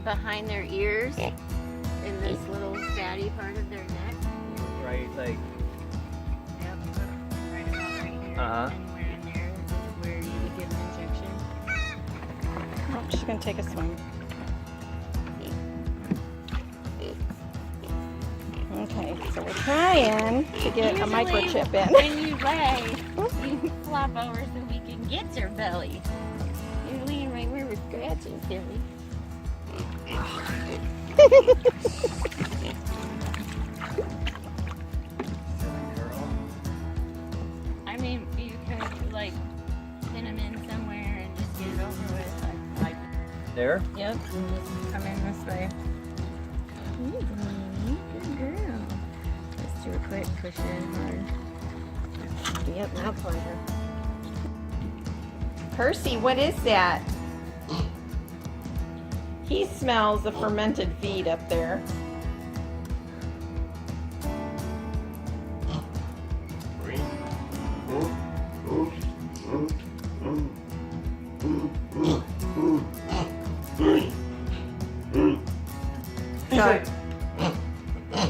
behind their ears, in this little fatty part of their neck. Right, like. Yep, right about right here. Uh-huh. Anywhere in there where you would give an injection. Oh, she's gonna take a swing. Okay, so we're trying to get a microchip in. When you lay, you flop over so we can get your belly. You're laying right where we're scratching, Tilly. I mean, you could like pin them in somewhere and just get it over with. Like There? yep, and just come in this way. Good girl. Just do a quick push in hard. Yep, now pleasure. Percy, what is that? He smells the fermented feed up there.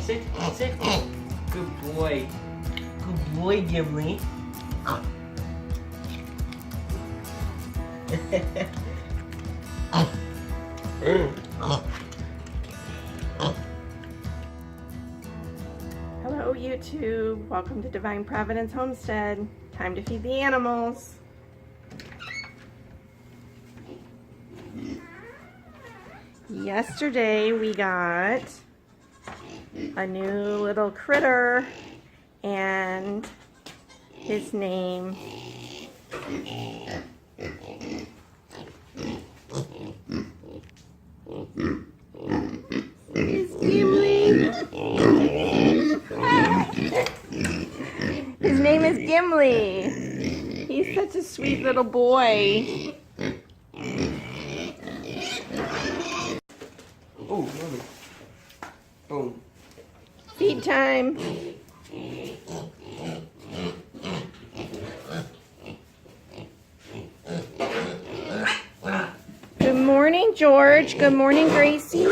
Sit, sit. Good boy. Good boy, Gimli. Hello YouTube, welcome to Divine Providence Homestead. Time to feed the animals. Yesterday we got a new little critter and his name is Gimli. His name is Gimli. He's such a sweet little boy. Oh, mommy. Oh. Feed time. Good morning, George. Good morning, Gracie.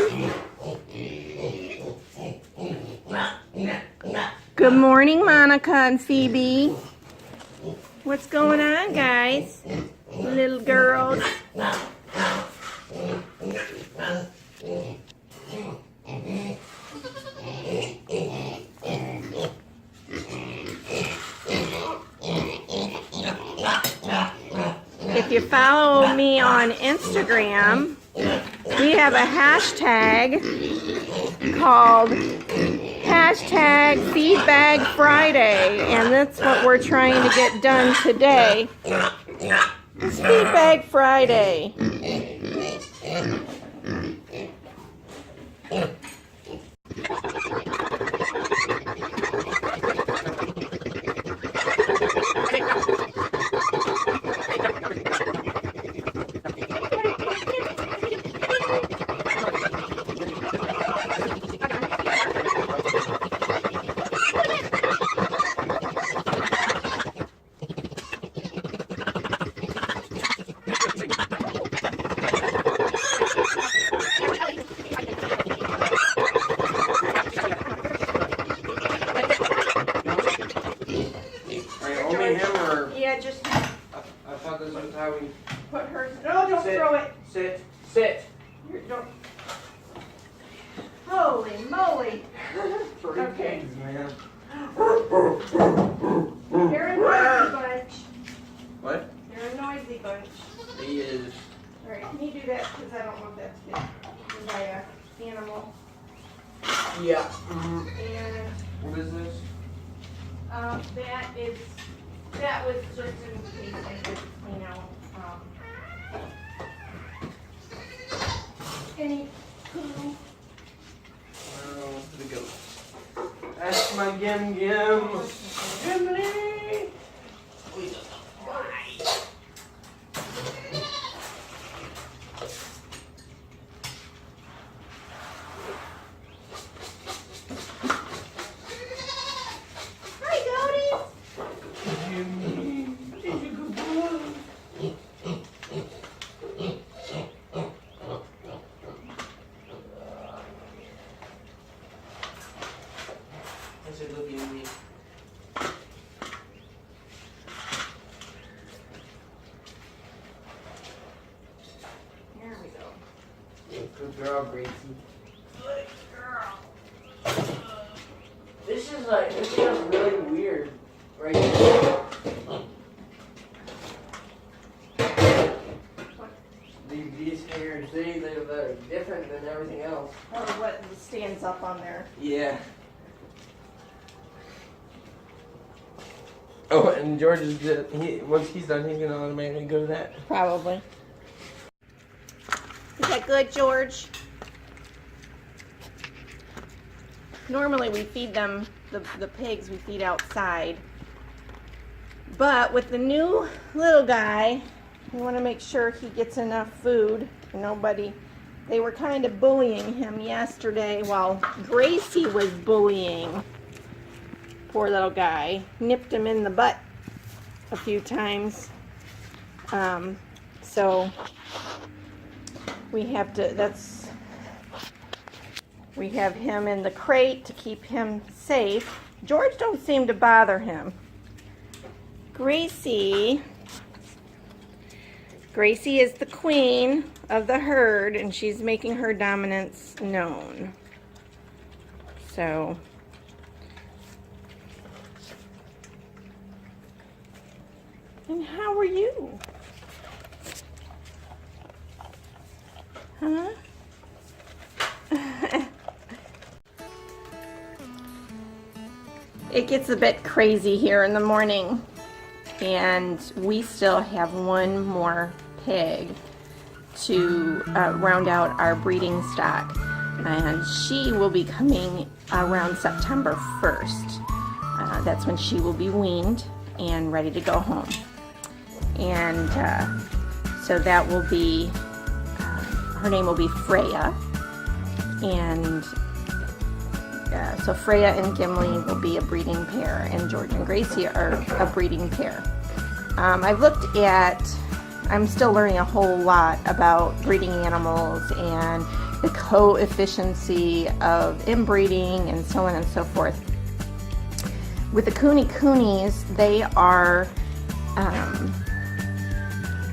Good morning, Monica and Phoebe. What's going on, guys? Little girls. If you follow me on Instagram, we have a hashtag called #FeedbagFriday, and that's what we're trying to get done today. It's Feedbag Friday. Yeah, just I thought this was how we put her. No, don't throw it. sit, sit. Don't. Holy moly. Okay. Man. They're a noisy bunch. What? They're a noisy bunch. He is. Alright, can you do that? Because I don't want that to get eaten by an animal. Yeah. And What is this? that was just in case I could clean out any poo. Oh, the goat. That's my Gim Gim. Gimli. Hi, Goaties. Good girl, Gracie. Good girl. This feels really weird right here. These hairs, they're different than everything else. Or what stands up on there. Yeah. Oh, and George is once he's done, he's gonna automatically go to that. Probably. Is that good, George? Normally we feed them, the pigs we feed outside. But with the new little guy, we want to make sure he gets enough food. They were kind of bullying him yesterday while Gracie was bullying. Poor little guy. Nipped him in the butt a few times. So we have him in the crate to keep him safe. George don't seem to bother him. Gracie is the queen of the herd, and she's making her dominance known. So, and how are you? Huh? It gets a bit crazy here in the morning, and we still have one more pig to round out our breeding stock, and she will be coming around September 1st. That's when she will be weaned and ready to go home. And so that will be, her name will be Freya, and so Freya and Gimli will be a breeding pair, and George and Gracie are a breeding pair. I'm still learning a whole lot about breeding animals and the co-efficiency of inbreeding and so on and so forth. With the Coonies, they are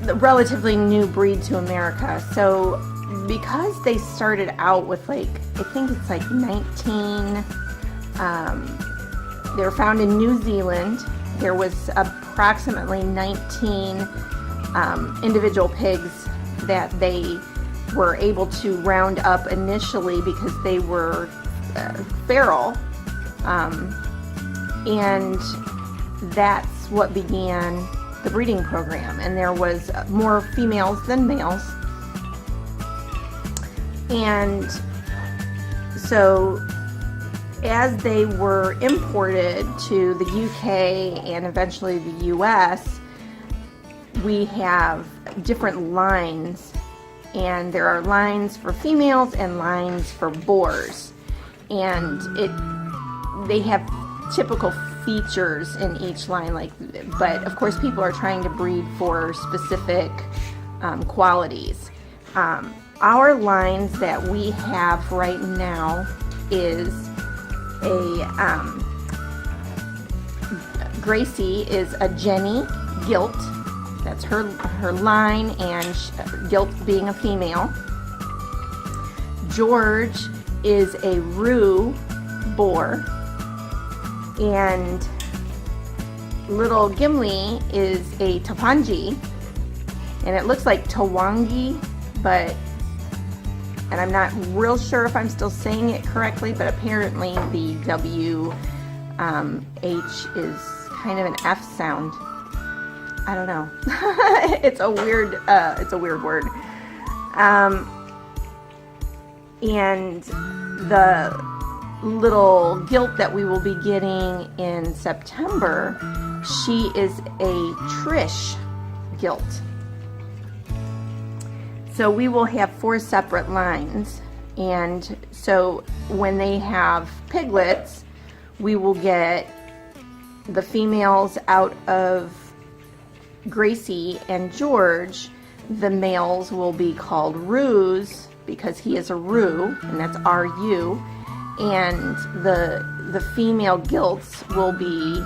the relatively new breed to America. So because they started out with I think it's 19, they were found in New Zealand. There was approximately 19 individual pigs that they were able to round up initially because they were feral, and that's what began the breeding program. And there was more females than males, and so as they were imported to the UK and eventually the US, we have different lines, and there are lines for females and lines for boars, and they have typical features in each line, but of course people are trying to breed for specific qualities. Our lines that we have right now is Gracie is a Jenny gilt. That's her line, and gilt being a female. George is a Roo boar, and little Gimli is a Tapangi, and it looks like Tawangi, and I'm not real sure if I'm still saying it correctly, but apparently the H is kind of an F sound. I don't know. It's a weird word. And the little gilt that we will be getting in September, she is a Trish gilt. So we will have 4 separate lines, and so when they have piglets, we will get the females out of Gracie and George. The males will be called Roos because he is a Roo, and that's R-U, and the female gilts will be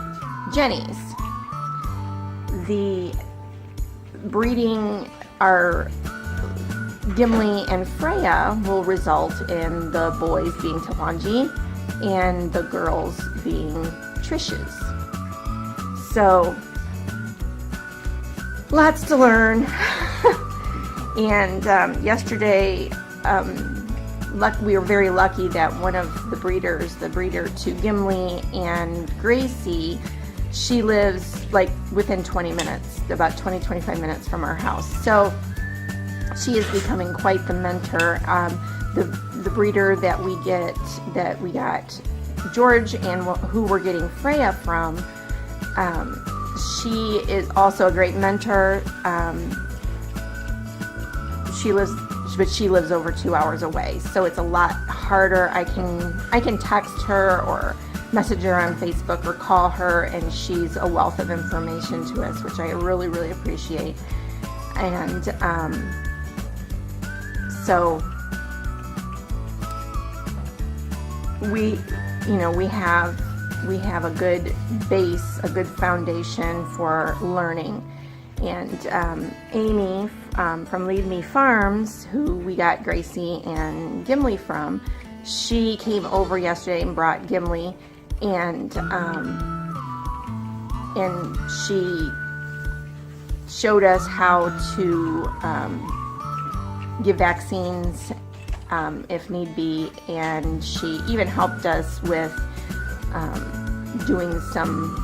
Jennies. The breeding, our Gimli and Freya will result in the boys being Tawanji and the girls being Trish's. So, lots to learn. And yesterday, we were very lucky that one of the breeders, the breeder to Gimli and Gracie, she lives like within 20 minutes, about 20-25 minutes from our house. So she is becoming quite the mentor. The breeder that we got George and who we're getting Freya from, she is also a great mentor. She lives over 2 hours away, so it's a lot harder. I can text her or message her on Facebook or call her, and she's a wealth of information to us, which I really, really appreciate. And so we have a good base, a good foundation for learning. And Amy from Lead Me Farms, who we got Gracie and Gimli from, she came over yesterday and brought Gimli, and she showed us how to give vaccines if need be, and she even helped us with doing some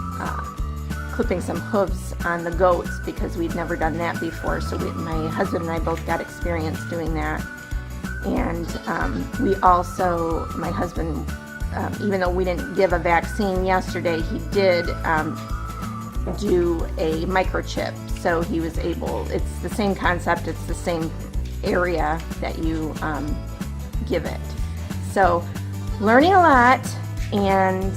clipping some hooves on the goats, because we'd never done that before. So my husband and I both got experience doing that. And we also, my husband, even though we didn't give a vaccine yesterday, he did do a microchip. So he was able, it's the same concept, it's the same area that you give it. So learning a lot, and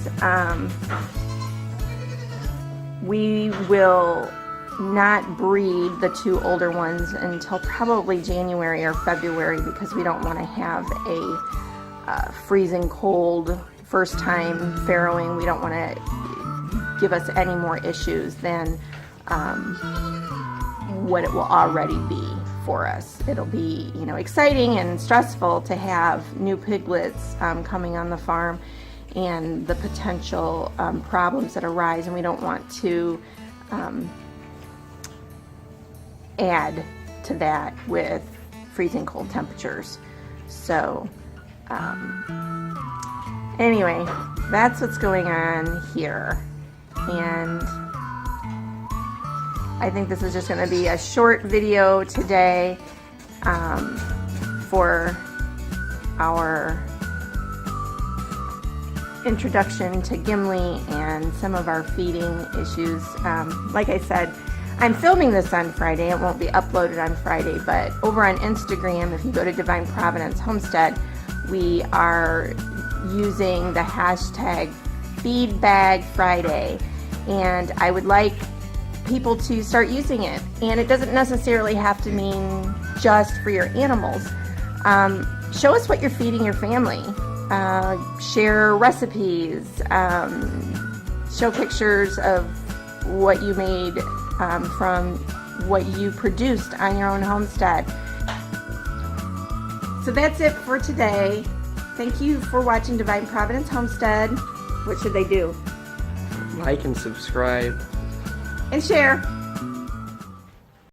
we will not breed the 2 older ones until probably January or February, because we don't want to have a freezing cold first time farrowing. We don't want to give us any more issues than what it will already be for us. It'll be, exciting and stressful to have new piglets coming on the farm, and the potential problems that arise, and we don't want to add to that with freezing cold temperatures. So anyway, that's what's going on here, and I think this is just going to be a short video today for our introduction to Gimli and some of our feeding issues. Like I said, I'm filming this on Friday. It won't be uploaded on Friday, but over on Instagram, if you go to Divine Providence Homestead, we are using the hashtag FeedBagFriday, and I would like people to start using it. And it doesn't necessarily have to mean just for your animals. Show us what you're feeding your family. Share recipes, show pictures of what you made from what you produced on your own homestead. So that's it for today. Thank you for watching Divine Providence Homestead. What should they do? Like and subscribe. And share.